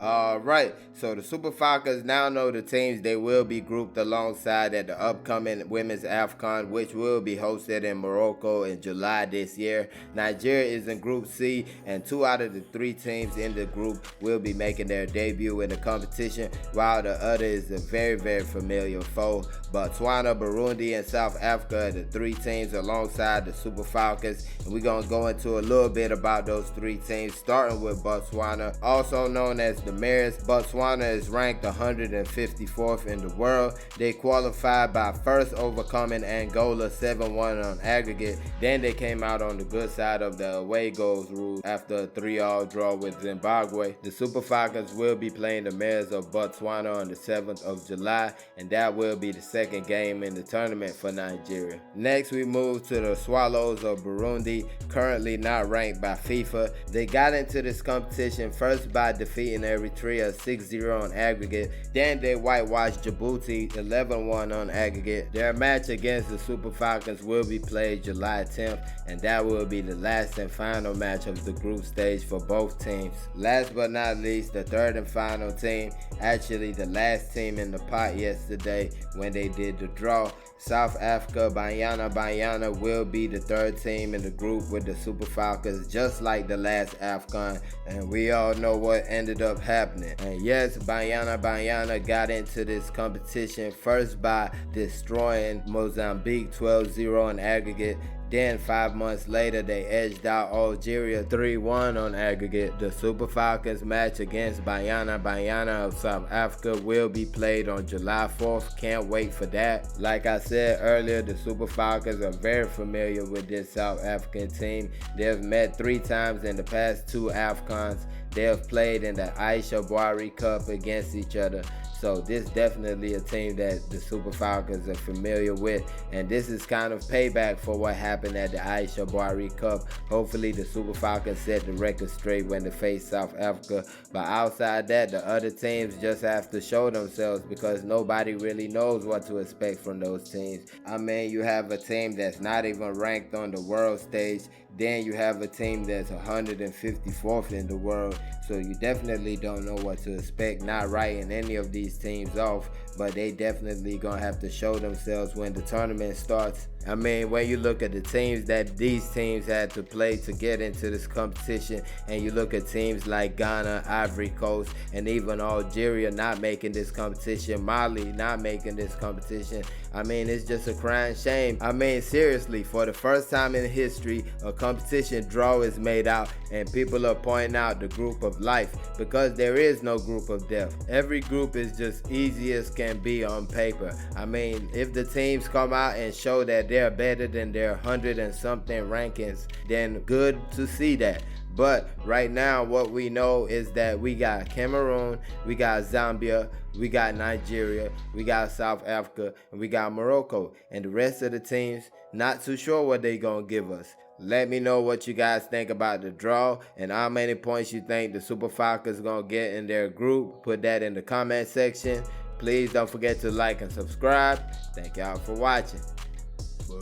Alright, so the Super Falcons now know the teams they will be grouped alongside at the upcoming Women's AFCON, which will be hosted in Morocco in July this year. Nigeria is in Group C, and 2 out of the 3 teams in the group will be making their debut in the competition, while the other is a very familiar foe. Botswana, Burundi, and South Africa are the 3 teams alongside the Super Falcons, and we're going to go into a little bit about those 3 teams, starting with Botswana, also known as the Mares. Botswana is ranked 154th in the world. They qualified by first overcoming Angola 7-1 on aggregate. Then they came out on the good side of the away goals rule after a 3-all draw with Zimbabwe. The Super Falcons will be playing the Mares of Botswana on the 7th of July, and that will be the second game in the tournament for Nigeria. Next, we move to the Swallows of Burundi, currently not ranked by FIFA. They got into this competition first by defeating Eritrea 6-0 on aggregate. Then they whitewashed Djibouti 11-1 on aggregate. Their match against the Super Falcons will be played July 10th, and that will be the last and final match of the group stage for both teams. Last but not least, the third and final team, actually the last team in the pot yesterday when they did the draw, South Africa, Banyana will be the third team in the group with the Super Falcons, just like the last AFCON, and we all know what ended up happening. And yes, Banyana got into this competition first by destroying Mozambique 12-0 on aggregate. Then 5 months later, they edged out Algeria 3-1 on aggregate. The Super Falcons match against Banyana of South Africa will be played on July 4th. Can't wait for that. Like I said earlier, the Super Falcons are very familiar with this South African team. They've met 3 times in the past 2 AFCONs. They have played in the Aisha Buhari Cup against each other. So this is definitely a team that the Super Falcons are familiar with, and this is kind of payback for what happened at the Aisha Buhari Cup. Hopefully the Super Falcons set the record straight when they face South Africa, but outside that, the other teams just have to show themselves because nobody really knows what to expect from those teams. I mean, you have a team that's not even ranked on the world stage, then you have a team that's 154th in the world, so you definitely don't know what to expect. Not writing any of these teams off, but they definitely gonna have to show themselves when the tournament starts. I mean, when you look at the teams that these teams had to play to get into this competition, and you look at teams like Ghana, Ivory Coast, and even Algeria not making this competition, Mali not making this competition, I mean, it's just a crying shame. I mean, seriously, for the first time in history, a competition draw is made out, and people are pointing out the group of life, because there is no group of death. Every group is just easy as can be on paper. I mean, if the teams come out and show that they're better than their 100 and something rankings, then good to see that. But right now, what we know is that we got Cameroon, we got Zambia, we got Nigeria, we got South Africa, and we got Morocco. And the rest of the teams, not too sure what they gonna give us. Let me know what you guys think about the draw and how many points you think the Super Falcons gonna get in their group. Put that in the comment section. Please don't forget to like and subscribe. Thank y'all for watching.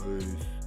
Peace.